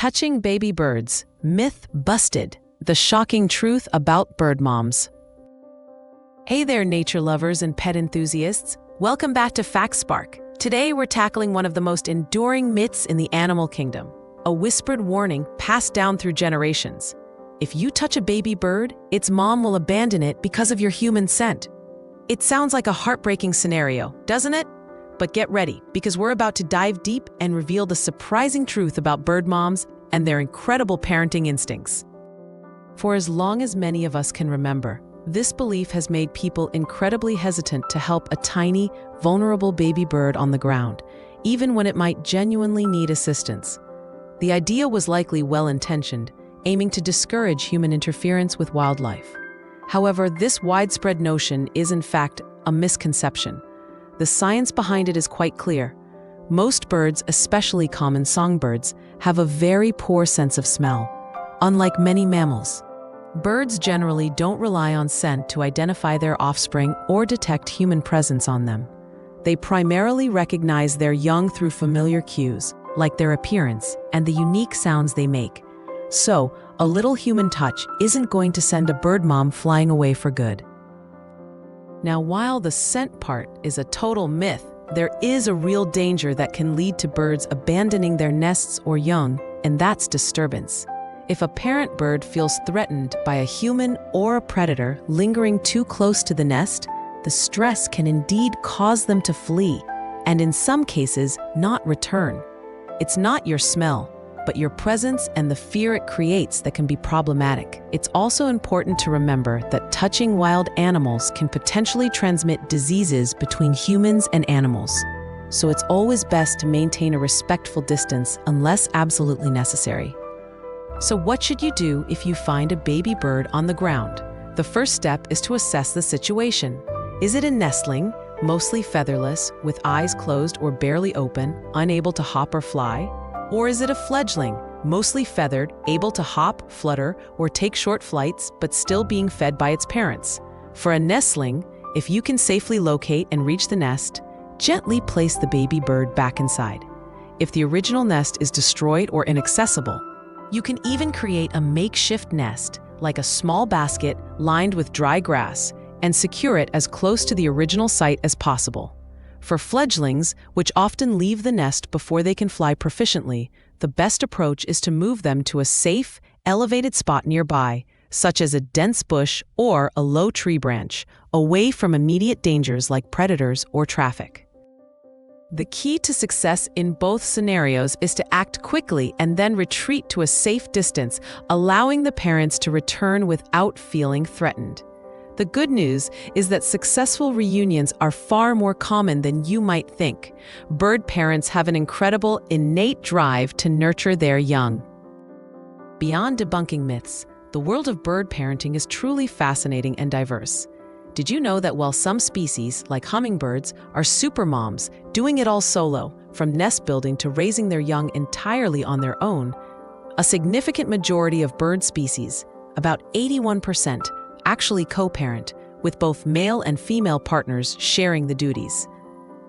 Touching baby birds, myth busted. The shocking truth about bird moms. Hey there, nature lovers and pet enthusiasts. Welcome back to FactSpark. Today we're tackling one of the most enduring myths in the animal kingdom, a whispered warning passed down through generations. If you touch a baby bird, its mom will abandon it because of your human scent. It sounds like a heartbreaking scenario, doesn't it? But get ready, because we're about to dive deep and reveal the surprising truth about bird moms and their incredible parenting instincts. For as long as many of us can remember, this belief has made people incredibly hesitant to help a tiny, vulnerable baby bird on the ground, even when it might genuinely need assistance. The idea was likely well-intentioned, aiming to discourage human interference with wildlife. However, this widespread notion is in fact a misconception. The science behind it is quite clear. Most birds, especially common songbirds, have a very poor sense of smell, unlike many mammals. Birds generally don't rely on scent to identify their offspring or detect human presence on them. They primarily recognize their young through familiar cues, like their appearance and the unique sounds they make. So, a little human touch isn't going to send a bird mom flying away for good. Now, while the scent part is a total myth, there is a real danger that can lead to birds abandoning their nests or young, and that's disturbance. If a parent bird feels threatened by a human or a predator lingering too close to the nest, the stress can indeed cause them to flee, and in some cases, not return. It's not your smell, but your presence and the fear it creates that can be problematic. It's also important to remember that touching wild animals can potentially transmit diseases between humans and animals. So it's always best to maintain a respectful distance unless absolutely necessary. So what should you do if you find a baby bird on the ground? The first step is to assess the situation. Is it a nestling, mostly featherless, with eyes closed or barely open, unable to hop or fly? Or is it a fledgling, mostly feathered, able to hop, flutter, or take short flights, but still being fed by its parents? For a nestling, if you can safely locate and reach the nest, gently place the baby bird back inside. If the original nest is destroyed or inaccessible, you can even create a makeshift nest, like a small basket lined with dry grass, and secure it as close to the original site as possible. For fledglings, which often leave the nest before they can fly proficiently, the best approach is to move them to a safe, elevated spot nearby, such as a dense bush or a low tree branch, away from immediate dangers like predators or traffic. The key to success in both scenarios is to act quickly and then retreat to a safe distance, allowing the parents to return without feeling threatened. The good news is that successful reunions are far more common than you might think. Bird parents have an incredible innate drive to nurture their young. Beyond debunking myths, the world of bird parenting is truly fascinating and diverse. Did you know that while some species, like hummingbirds, are super moms, doing it all solo, from nest building to raising their young entirely on their own, a significant majority of bird species, about 81%, actually co-parent, with both male and female partners sharing the duties.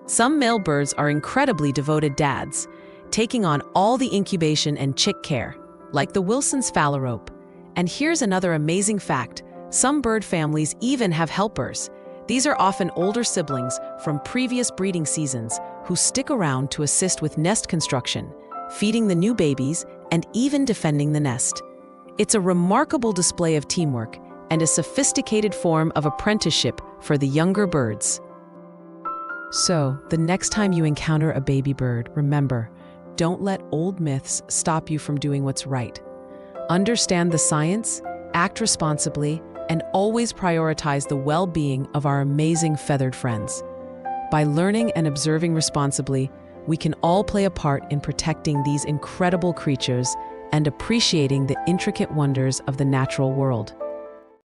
Some male birds are incredibly devoted dads, taking on all the incubation and chick care, like the Wilson's phalarope. And here's another amazing fact: some bird families even have helpers. These are often older siblings from previous breeding seasons who stick around to assist with nest construction, feeding the new babies, and even defending the nest. It's a remarkable display of teamwork and a sophisticated form of apprenticeship for the younger birds. So, the next time you encounter a baby bird, remember, don't let old myths stop you from doing what's right. Understand the science, act responsibly, and always prioritize the well-being of our amazing feathered friends. By learning and observing responsibly, we can all play a part in protecting these incredible creatures and appreciating the intricate wonders of the natural world.